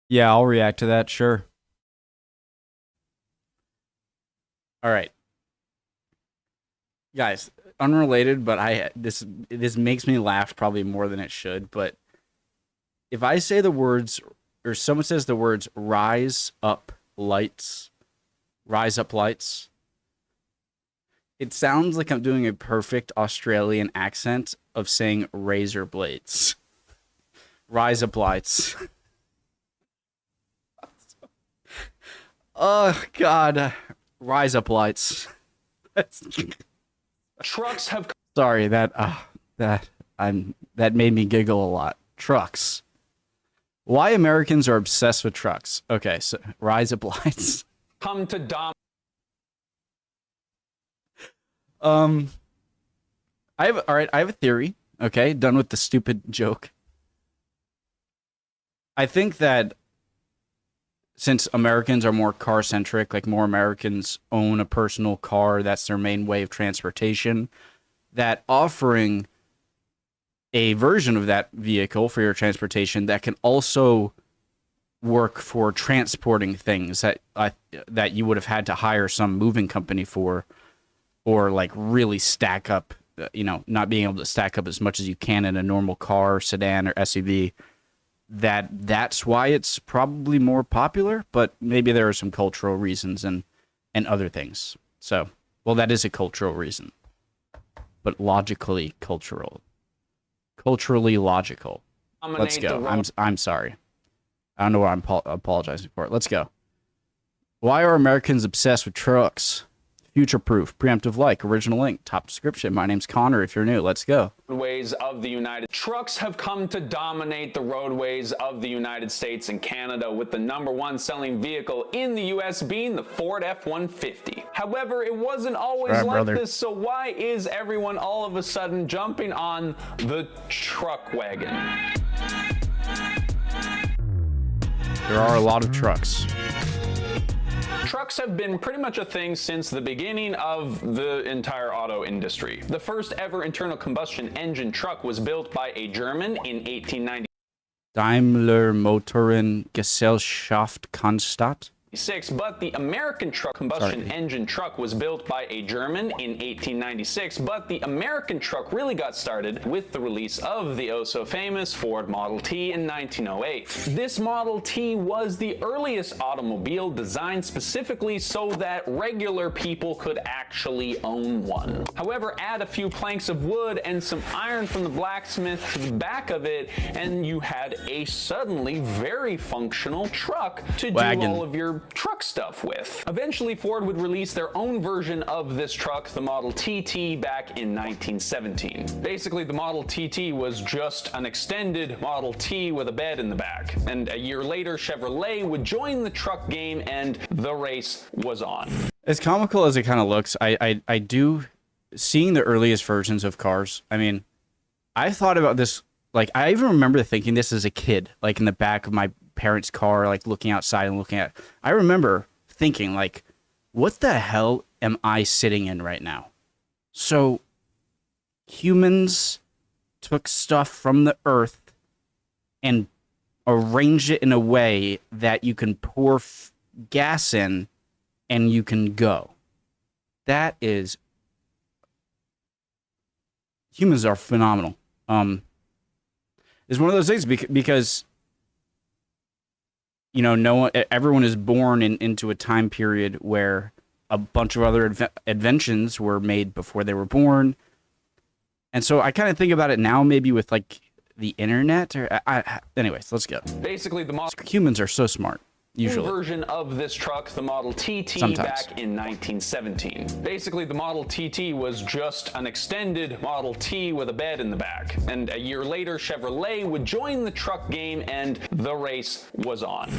Yeah, I'll react to that, sure. All right. Guys, unrelated, but this makes me laugh probably more than it should, but if I say the words or someone says the words rise up lights, it sounds like I'm doing a perfect Australian accent of saying razor blades. Rise up lights. Oh God, rise up lights. Trucks have Sorry, that made me giggle a lot. Trucks. Why Americans are obsessed with trucks. Okay, so rise up lights. come to dominate. I have a theory. Okay, done with the stupid joke. I think that since Americans are more car centric, like more Americans own a personal car, that's their main way of transportation, that offering a version of that vehicle for your transportation that can also work for transporting things that you would have had to hire some moving company for, or like really stack up, not being able to stack up as much as you can in a normal car, sedan, or SUV. That's why it's probably more popular, but maybe there are some cultural reasons and other things. So, well, that is a cultural reason, but logically cultural, culturally logical. Let's go. I'm sorry. I don't know what I'm apologizing for. Let's go. Why are Americans obsessed with trucks? Future-proof, preemptive like, original link, top description. My name's Connor. If you're new, let's go. Roadways of the United Trucks have come to dominate the roadways of the United States and Canada, with the #1 selling vehicle in the U.S. being the Ford F-150. However, it wasn't always like this, so why is everyone all of a sudden jumping on the truck wagon? There are a lot of trucks. Trucks have been pretty much a thing since the beginning of the entire auto industry. The first ever internal combustion engine truck was built by a German in 1890. Daimler Motoren Gesellschaft Cannstatt. But the American truck combustion engine truck was built by a German in 1896, but the American truck really got started with the release of the oh-so-famous Ford Model T in 1908. This Model T was the earliest automobile designed specifically so that regular people could actually own one. However, add a few planks of wood and some iron from the blacksmith to the back of it, and you had a suddenly very functional truck to do all of your truck stuff with. Eventually, Ford would release their own version of this truck, the Model TT, back in 1917. Basically, the Model TT was just an extended Model T with a bed in the back. And a year later, Chevrolet would join the truck game, and the race was on. As comical as it kind of looks, I do, seeing the earliest versions of cars, I mean, I thought about this, like, I even remember thinking this as a kid, like in the back of my parents' car, like looking outside and looking at, I remember thinking, like, what the hell am I sitting in right now? So humans took stuff from the earth and arranged it in a way that you can pour gas in and you can go. That is, humans are phenomenal. It's one of those things because everyone is born into a time period where a bunch of other inventions were made before they were born. And so I kind of think about it now, maybe with like the internet anyways, let's go. Basically, humans are so smart. Usually. Version of this truck, the Model TT, back in 1917. Basically, the Model TT was just an extended Model T with a bed in the back. And a year later, Chevrolet would join the truck game, and the race was on.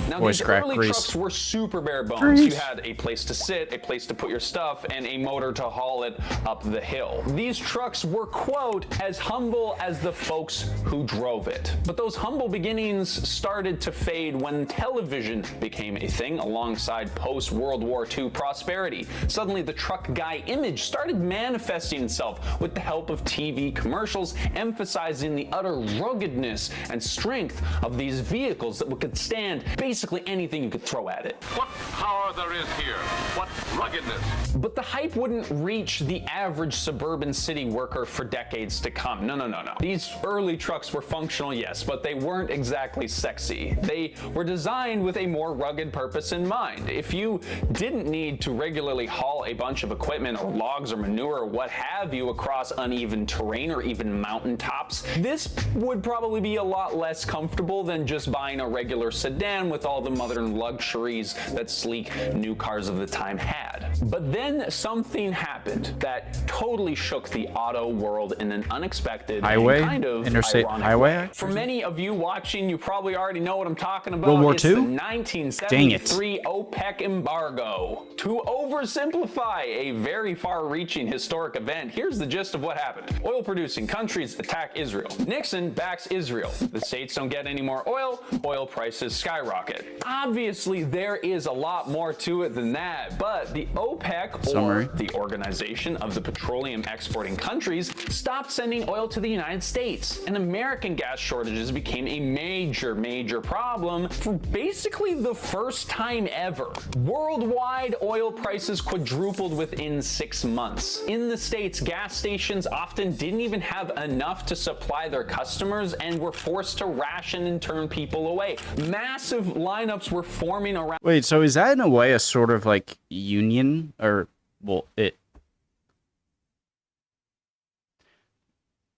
Now, Voice these crack, early grease. trucks were super bare bones. Grease. You had a place to sit, a place to put your stuff, and a motor to haul it up the hill. These trucks were, quote, as humble as the folks who drove it. But those humble beginnings started to fade when television became a thing alongside post-World War II prosperity. Suddenly, the truck guy image started manifesting itself with the help of TV commercials, emphasizing the utter ruggedness and strength of these vehicles that could stand basically anything you could throw at it. What power there is here. What ruggedness. But the hype wouldn't reach the average suburban city worker for decades to come. No. These early trucks were functional, yes, but they weren't exactly sexy. They were designed with a more rugged purpose in mind. If you didn't need to regularly haul a bunch of equipment or logs or manure or what have you across uneven terrain or even mountaintops, this would probably be a lot less comfortable than just buying a regular sedan with all the modern luxuries that sleek new cars of the time had. But then something happened that totally shook the auto world in an unexpected Highway? and kind of Interstate ironic highway? way. For many of you watching, you probably already know what I'm talking about. World War It's II? the 1973 OPEC embargo. To oversimplify a very far-reaching historic event, here's the gist of what happened. Oil-producing countries attack Israel. Nixon backs Israel. The states don't get any more oil. Oil prices skyrocket. Obviously, there is a lot more to it than that, but the OPEC, Summary. or the Organization of the Petroleum Exporting Countries, stopped sending oil to the United States, and American gas shortages became a major problem for basically the first time ever. Worldwide oil prices quadrupled within 6 months. In the States, gas stations often didn't even have enough to supply their customers and were forced to ration and turn people away. Massive lineups were forming around. Wait, so is that in a way a sort of like union, or well,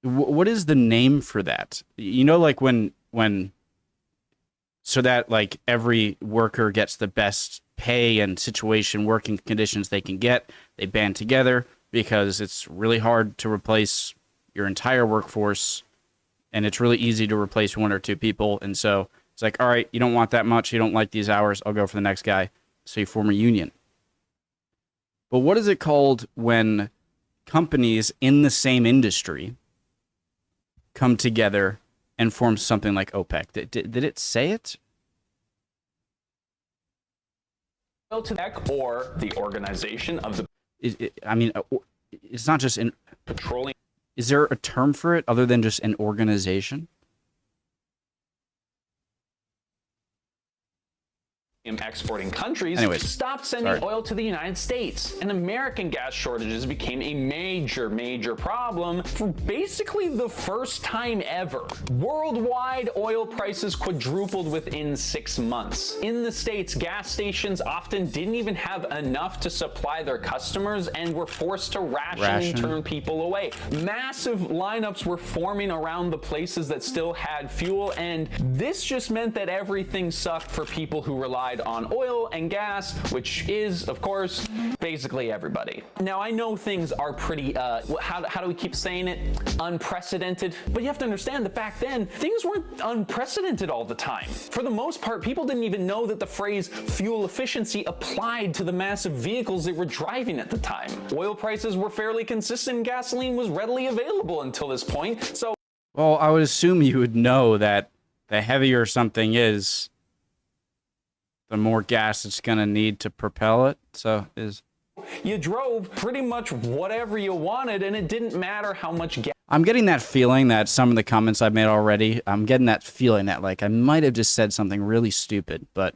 what is the name for that? You know, like when so that like every worker gets the best pay and situation, working conditions they can get, they band together because it's really hard to replace your entire workforce, and it's really easy to replace one or two people. And so it's like, all right, you don't want that much, you don't like these hours, I'll go for the next guy. So you form a union. But what is it called when companies in the same industry come together and form something like OPEC? Did it say it? Or the Organization of the I mean, it's not just in Petroleum. Is there a term for it other than just an organization? Exporting countries Anyways, stopped sending oil to the United States, and American gas shortages became a major problem for basically the first time ever. Worldwide oil prices quadrupled within 6 months. In the States, gas stations often didn't even have enough to supply their customers and were forced to ration and turn people away. Massive lineups were forming around the places that still had fuel, and this just meant that everything sucked for people who relied on oil and gas, which is, of course, basically everybody. Now, I know things are pretty, how do we keep saying it? Unprecedented. But you have to understand that back then, things weren't unprecedented all the time. For the most part, people didn't even know that the phrase fuel efficiency applied to the massive vehicles they were driving at the time. Oil prices were fairly consistent and gasoline was readily available until this point, so... Well, I would assume you would know that the heavier something is, the more gas it's going to need to propel it. So you drove pretty much whatever you wanted, and it didn't matter how much gas. I'm getting that feeling that some of the comments I've made already, I'm getting that feeling that like I might have just said something really stupid, but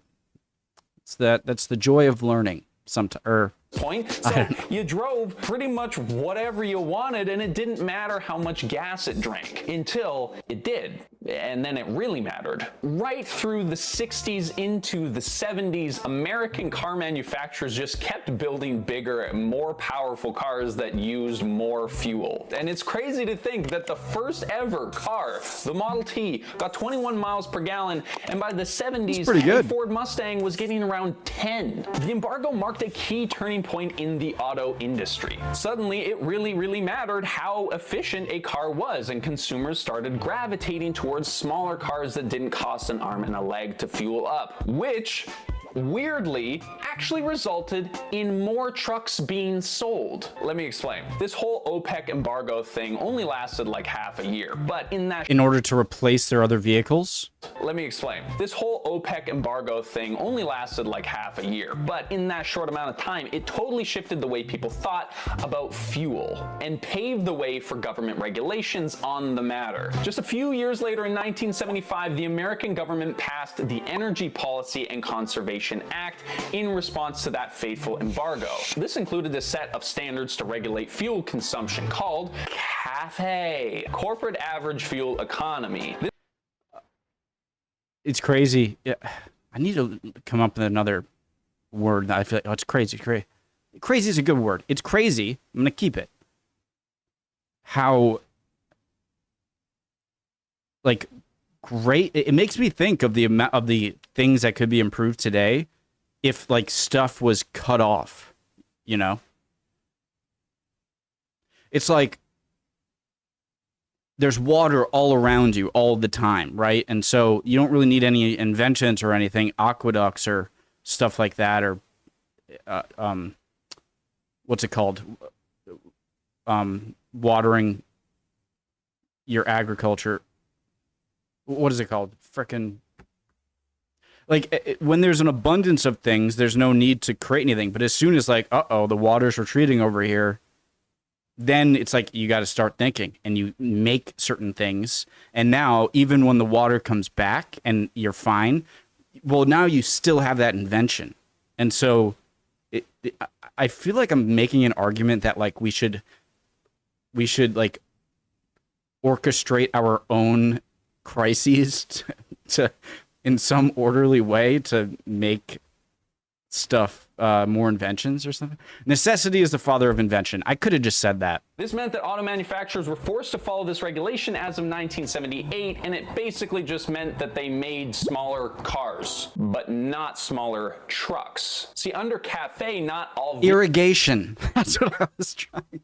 that's the joy of learning sometimes. Point. So you drove pretty much whatever you wanted, and it didn't matter how much gas it drank until it did. And then it really mattered. Right through the 60s into the 70s, American car manufacturers just kept building bigger, more powerful cars that used more fuel. And it's crazy to think that the first ever car, the Model T, got 21 miles per gallon, and by the 70s, the Ford Mustang was getting around 10. The embargo marked a key turning point in the auto industry. Suddenly, it really mattered how efficient a car was, and consumers started gravitating towards smaller cars that didn't cost an arm and a leg to fuel up, which weirdly actually resulted in more trucks being sold. Let me explain. This whole OPEC embargo thing only lasted like half a year, but in order to replace their other vehicles? Let me explain. This whole OPEC embargo thing only lasted like half a year, but in that short amount of time, it totally shifted the way people thought about fuel and paved the way for government regulations on the matter. Just a few years later, in 1975, the American government passed the Energy Policy and Conservation Act in response to that fateful embargo. This included a set of standards to regulate fuel consumption called CAFE, Corporate Average Fuel Economy. It's crazy. Yeah, I need to come up with another word that I feel like, oh, it's crazy. Crazy is a good word. It's crazy. I'm going to keep it. How, like, great. It makes me think of the amount of the things that could be improved today if, like, stuff was cut off, you know? It's like, there's water all around you all the time, right? And so you don't really need any inventions or anything, aqueducts or stuff like that, or what's it called? Watering your agriculture. What is it called? Frickin'. Like, when there's an abundance of things, there's no need to create anything. But as soon as, like, uh-oh, the water's retreating over here, then it's like you got to start thinking, and you make certain things. And now, even when the water comes back and you're fine, well, now you still have that invention. And so I feel like I'm making an argument that, like, we should like orchestrate our own crises to in some orderly way to make stuff more inventions or something. Necessity is the father of invention. I could have just said that. This meant that auto manufacturers were forced to follow this regulation as of 1978, and it basically just meant that they made smaller cars, but not smaller trucks. See, under CAFE, not all irrigation. That's what I was trying.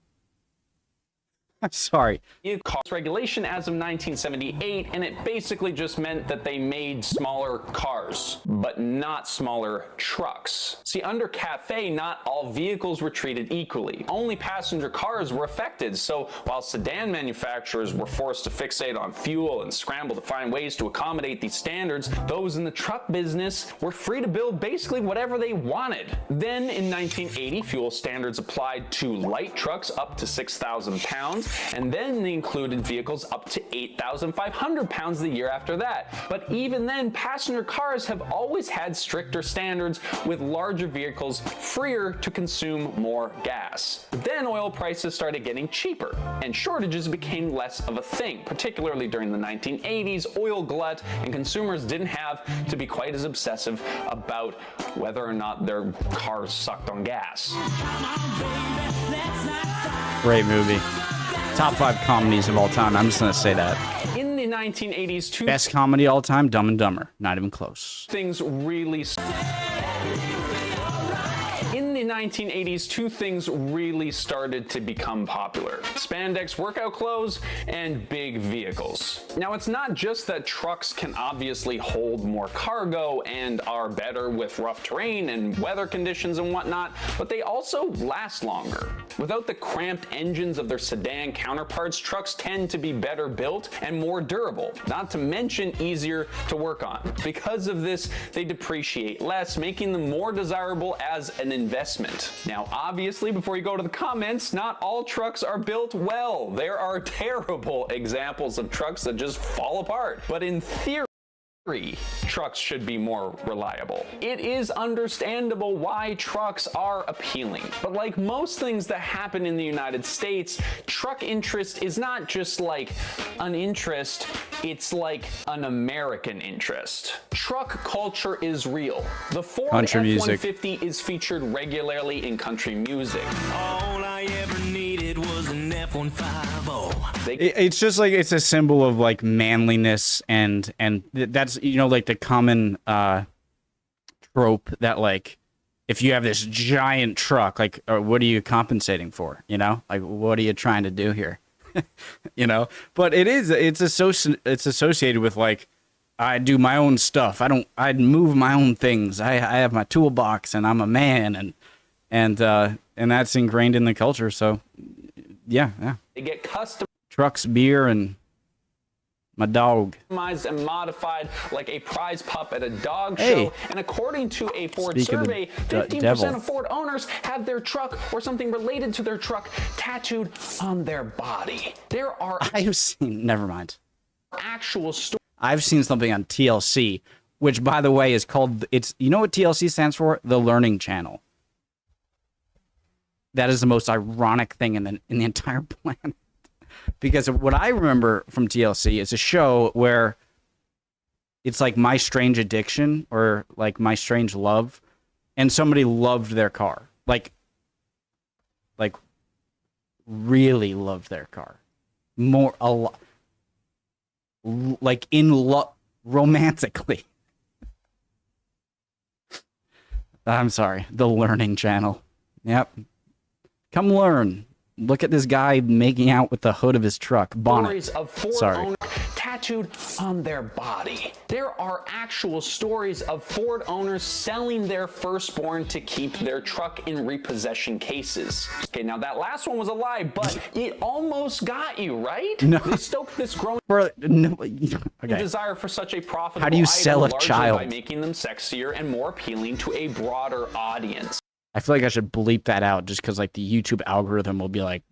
I'm sorry. Cost regulation as of 1978, and it basically just meant that they made smaller cars, but not smaller trucks. See, under CAFE, not all vehicles were treated equally. Only passenger cars were affected, so while sedan manufacturers were forced to fixate on fuel and scramble to find ways to accommodate these standards, those in the truck business were free to build basically whatever they wanted. Then, in 1980, fuel standards applied to light trucks up to 6,000 pounds, and then they included vehicles up to 8,500 pounds the year after that. But even then, passenger cars have always had stricter standards, with larger vehicles freer to consume more gas. Then oil prices started getting cheaper, and shortages became less of a thing, particularly during the 1980s, oil glut, and consumers didn't have to be quite as obsessive about whether or not their cars sucked on gas. Great movie. Top 5 comedies of all time. I'm just going to say that. In the 1980s, best comedy all time, Dumb and Dumber. Not even close. Things really... In the 1980s, two things really started to become popular: spandex workout clothes and big vehicles. Now, it's not just that trucks can obviously hold more cargo and are better with rough terrain and weather conditions and whatnot, but they also last longer. Without the cramped engines of their sedan counterparts, trucks tend to be better built and more durable, not to mention easier to work on. Because of this, they depreciate less, making them more desirable as an investment. Now, obviously, before you go to the comments, not all trucks are built well. There are terrible examples of trucks that just fall apart. But in theory, trucks should be more reliable. It is understandable why trucks are appealing. But like most things that happen in the United States, truck interest is not just like an interest, it's like an American interest. Truck culture is real. The Ford F-150 is featured regularly in country music. All I ever needed was an F-150. It's just like, it's a symbol of like manliness, and that's, you know, like the common trope that like if you have this giant truck, like, what are you compensating for? You know, like, what are you trying to do here? You know, but it's associated with like, I do my own stuff. I move my own things. I have my toolbox, and I'm a man, and that's ingrained in the culture. So, yeah. They get custom. Trucks, beer, and my dog. Customized and modified like a prize pup at a dog Hey. show. And according to a Ford Speak of the survey, 15% devil. of Ford owners have their truck or something related to their truck tattooed on their body. There are I've seen. Never mind. actual stories. I've seen something on TLC, which, by the way, is called. You know what TLC stands for? The Learning Channel. That is the most ironic thing in the entire planet. Because what I remember from TLC is a show where it's like My Strange Addiction or like My Strange Love, and somebody loved their car. Like really loved their car. More a lot. Like in love romantically. I'm sorry. The Learning Channel. Yep. Come learn. Look at this guy making out with the hood of his truck. Bonnet. Stories of Ford Sorry. owners tattooed on their body. There are actual stories of Ford owners selling their firstborn to keep their truck in repossession cases. Okay, now that last one was a lie, but it almost got you, right? No. They stoked this growing No, okay. desire for such a profitable How do you item sell a largely child? by making them sexier and more appealing to a broader audience. I feel like I should bleep that out just because like the YouTube algorithm will be like,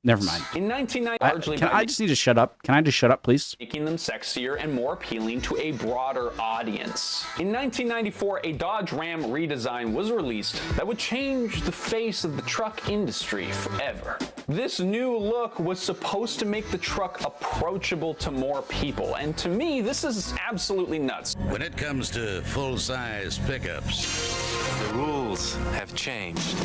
never mind. In 1990, largely by I just need to shut up? Can I just shut up, please? making them sexier and more appealing to a broader audience. In 1994, a Dodge Ram redesign was released that would change the face of the truck industry forever. This new look was supposed to make the truck approachable to more people, and to me, this is absolutely nuts. When it comes to full-size pickups, The rules have changed.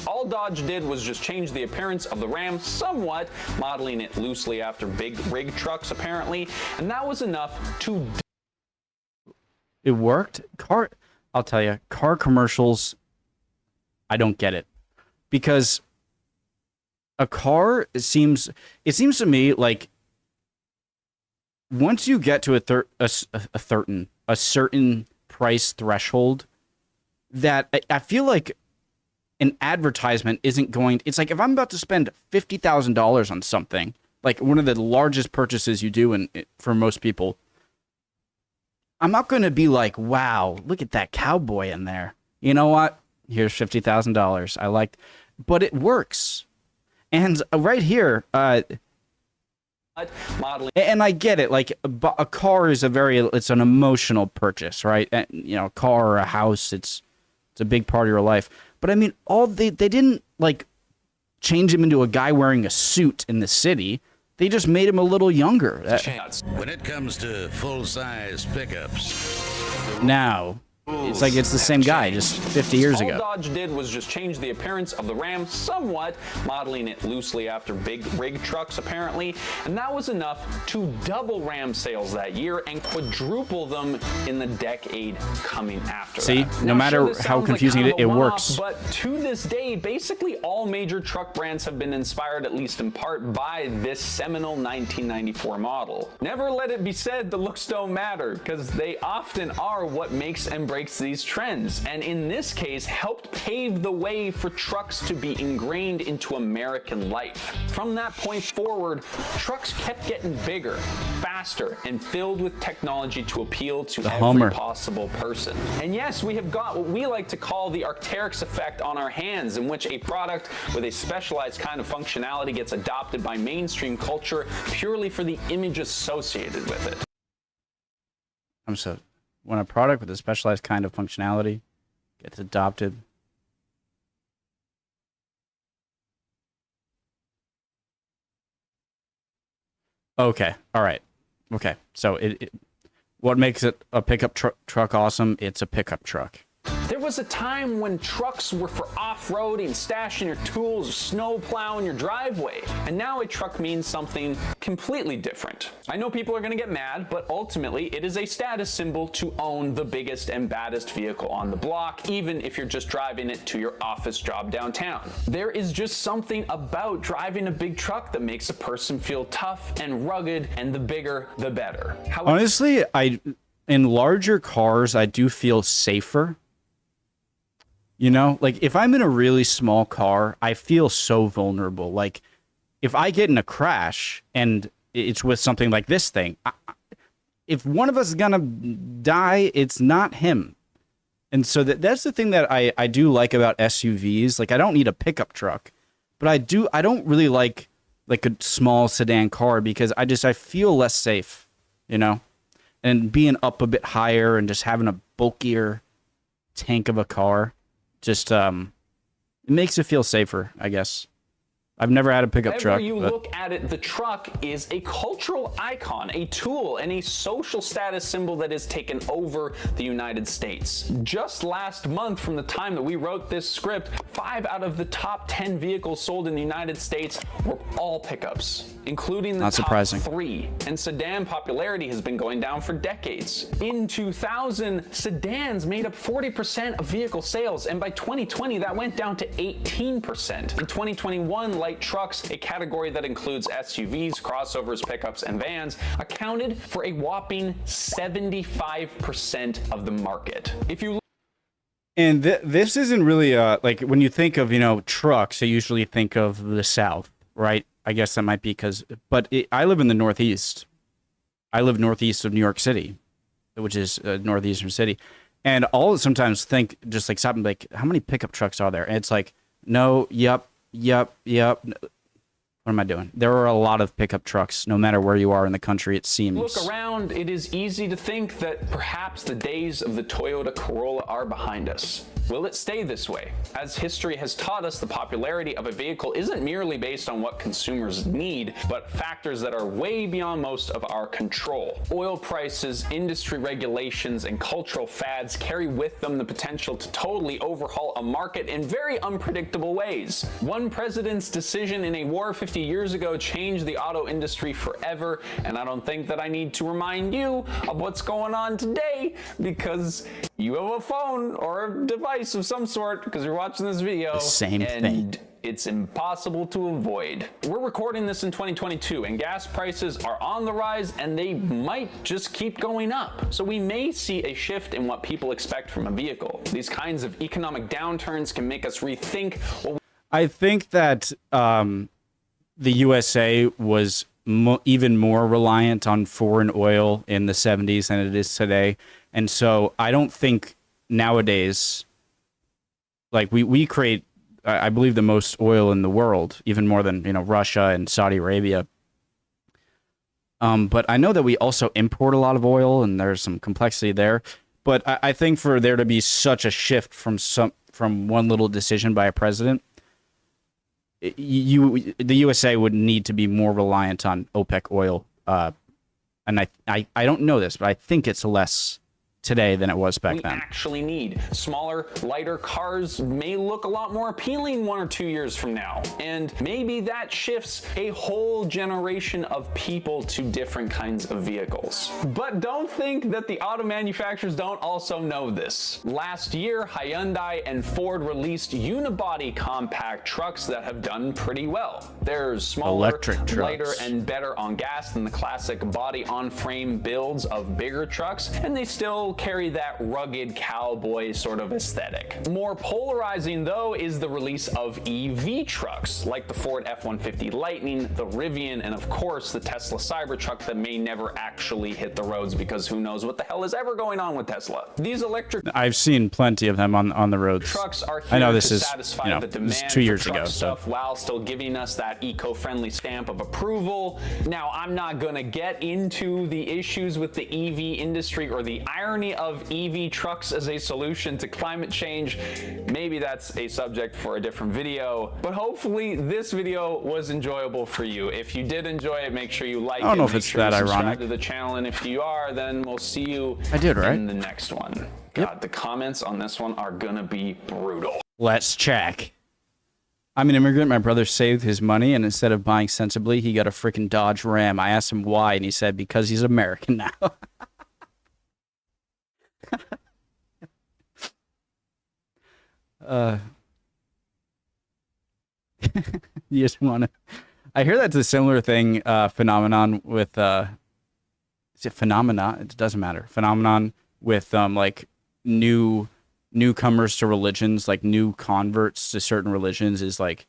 All Dodge did was just change the appearance of the Ram somewhat, modeling it loosely after big rig trucks apparently, and that was enough to It worked. I'll tell you, car commercials, I don't get it. Because a car, it seems to me like once you get to a certain price threshold, that I feel like an advertisement isn't going. It's like if I'm about to spend $50,000 on something, like one of the largest purchases you do for most people, I'm not going to be like, wow, look at that cowboy in there. You know what? Here's $50,000. I liked, but it works. And right here, modeling. and I get it. Like a car is it's an emotional purchase, right? And, you know, a car or a house, it's a big part of your life. But I mean, they didn't like change him into a guy wearing a suit in the city. They just made him a little younger. when it comes to full-size pickups, Now, it's like it's the same guy just 50 years All ago. Dodge did was just change the appearance of the Ram somewhat, modeling it loosely after big rig trucks apparently, and that was enough to double Ram sales that year and quadruple them in the decade coming after See, that. no Now, matter this how sounds confusing kind of it a one-off, works. But to this day, basically all major truck brands have been inspired, at least in part, by this seminal 1994 model. Never let it be said the looks don't matter, because they often are what makes and breaks these trends, and in this case helped pave the way for trucks to be ingrained into American life. From that point forward, trucks kept getting bigger, faster, and filled with technology to appeal to every Hummer. possible person. And yes, we have got what we like to call the Arc'teryx effect on our hands, in which a product with a specialized kind of functionality gets adopted by mainstream culture purely for the image associated with it. When a product with a specialized kind of functionality gets adopted. Okay. All right. Okay. So what makes it a pickup truck awesome? It's a pickup truck. There was a time when trucks were for off-roading, stashing your tools, snow plowing your driveway. And now a truck means something completely different. I know people are gonna get mad, but ultimately it is a status symbol to own the biggest and baddest vehicle on the block, even if you're just driving it to your office job downtown. There is just something about driving a big truck that makes a person feel tough and rugged, and the bigger, the better. Honestly, in larger cars, I do feel safer. You know, like if I'm in a really small car, I feel so vulnerable. Like if I get in a crash and it's with something like this thing, if one of us is gonna die, it's not him. And so that's the thing that I do like about SUVs. Like I don't need a pickup truck, but I don't really like a small sedan car because I feel less safe, you know? And being up a bit higher and just having a bulkier tank of a car just it makes it feel safer, I guess. I've never had a pickup truck. Whenever you look at it, the truck is a cultural icon, a tool, and a social status symbol that has taken over the United States. Just last month, from the time that we wrote this script, 5 out of the top 10 vehicles sold in the United States were all pickups, including the top 3. And sedan popularity has been going down for decades. In 2000, sedans made up 40% of vehicle sales, and by 2020, that went down to 18%. In 2021, light trucks, a category that includes SUVs, crossovers, pickups, and vans, accounted for a whopping 75% of the market. If you And this isn't really like when you think of, you know, trucks, I usually think of the South, right? I guess that might be because, I live in the Northeast. I live northeast of New York City, which is a northeastern city. And I'll sometimes think, just like something like, how many pickup trucks are there? And it's like, no, yep. What am I doing? There are a lot of pickup trucks, no matter where you are in the country, it seems. Look around, it is easy to think that perhaps the days of the Toyota Corolla are behind us. Will it stay this way? As history has taught us, the popularity of a vehicle isn't merely based on what consumers need, but factors that are way beyond most of our control. Oil prices, industry regulations, and cultural fads carry with them the potential to totally overhaul a market in very unpredictable ways. One president's decision in a war 50 years ago changed the auto industry forever, and I don't think that I need to remind you of what's going on today because you have a phone or a device of some sort because you're watching this video. The same thing. It's impossible to avoid. We're recording this in 2022 and gas prices are on the rise and they might just keep going up. So we may see a shift in what people expect from a vehicle. These kinds of economic downturns can make us rethink what I think that the USA was even more reliant on foreign oil in the 70s than it is today. And so I don't think nowadays, like we create, I believe, the most oil in the world, even more than, you know, Russia and Saudi Arabia. But I know that we also import a lot of oil and there's some complexity there. But I think for there to be such a shift from one little decision by a president, the USA would need to be more reliant on OPEC oil. And I don't know this, but I think it's less today than it was back then. Actually need. Smaller, lighter cars may look a lot more appealing 1 or 2 years from now. And maybe that shifts a whole generation of people to different kinds of vehicles. But don't think that the auto manufacturers don't also know this. Last year, Hyundai and Ford released unibody compact trucks that have done pretty well. They're smaller, Electric lighter, trucks. and better on gas than the classic body-on-frame builds of bigger trucks, and they still carry that rugged cowboy sort of aesthetic. More polarizing, though, is the release of EV trucks, like the Ford F-150 Lightning, the Rivian, and of course the Tesla Cybertruck that may never actually hit the roads because who knows what the hell is ever going on with Tesla. These electric I've seen plenty of them on the roads. trucks are here I know to this is, satisfy you know, the this is demand 2 years for truck ago, stuff so while still giving us that eco-friendly stamp of approval. Now, I'm not gonna get into the issues with the EV industry or the irony journey of EV trucks as a solution to climate change. Maybe that's a subject for a different video, but hopefully this video was enjoyable for you. If you did enjoy it, make sure you like it. I don't know if make it's sure that you subscribe ironic. to the channel, and if you are, then we'll see you in the next one. God, the comments on this one are gonna be brutal. Let's check. I'm an immigrant. My brother saved his money, and instead of buying sensibly, he got a freaking Dodge Ram. I asked him why, and he said because he's American now. You just want to... I hear that's a similar thing, phenomenon with... is it phenomena? It doesn't matter. Phenomenon with, like, newcomers to religions, like new converts to certain religions, is like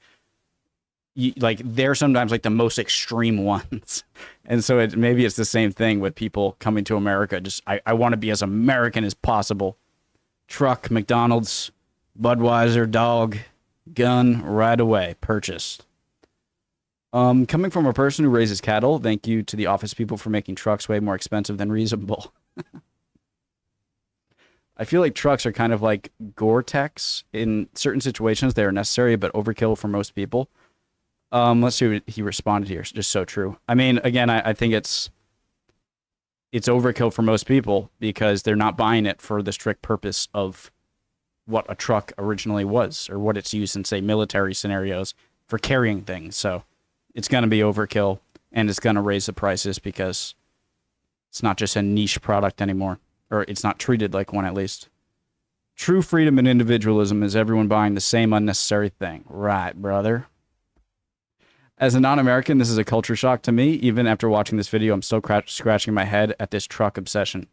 they're sometimes like the most extreme ones. And so maybe it's the same thing with people coming to America. Just I want to be as American as possible. Truck, McDonald's, Budweiser, dog, gun, right away, purchased. Coming from a person who raises cattle, thank you to the office people for making trucks way more expensive than reasonable. I feel like trucks are kind of like Gore-Tex. In certain situations, they are necessary, but overkill for most people. Let's see what he responded here. It's just so true. I mean, again, I think it's overkill for most people because they're not buying it for the strict purpose of what a truck originally was or what it's used in, say, military scenarios for carrying things. So it's going to be overkill, and it's going to raise the prices because it's not just a niche product anymore. Or it's not treated like one, at least. True freedom and individualism is everyone buying the same unnecessary thing. Right, brother. As a non-American, this is a culture shock to me. Even after watching this video, I'm still scratching my head at this truck obsession.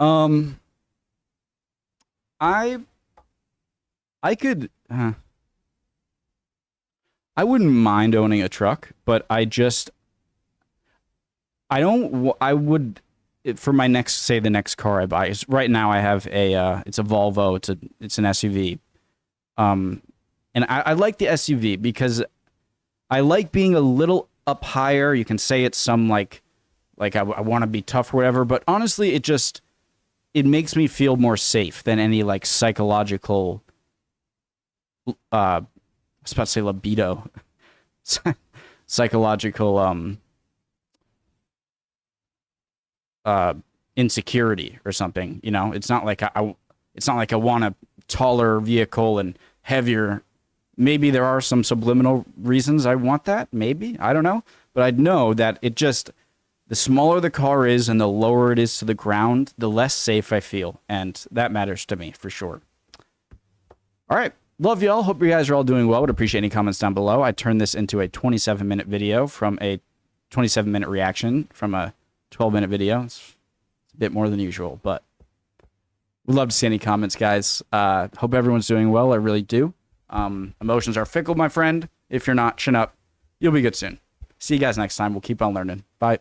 I could... I wouldn't mind owning a truck, but I would... For my next, say, the next car I buy, right now I have it's a Volvo. It's an SUV, and I like the SUV because I like being a little up higher. You can say it's some like I want to be tough or whatever, but honestly, it makes me feel more safe than any like psychological. I was about to say libido, psychological insecurity or something, you know. It's not like I want a taller vehicle and heavier. Maybe there are some subliminal reasons I want that. Maybe, I don't know, but I know that the smaller the car is and the lower it is to the ground, the less safe I feel, and that matters to me for sure. All right, love y'all. Hope you guys are all doing well. Would appreciate any comments down below. I turned this into a 27-minute video from a 27-minute reaction from a 12-minute video. It's a bit more than usual, but we'd love to see any comments, guys. Hope everyone's doing well. I really do. Emotions are fickle, my friend. If you're not, chin up. You'll be good soon. See you guys next time. We'll keep on learning. Bye.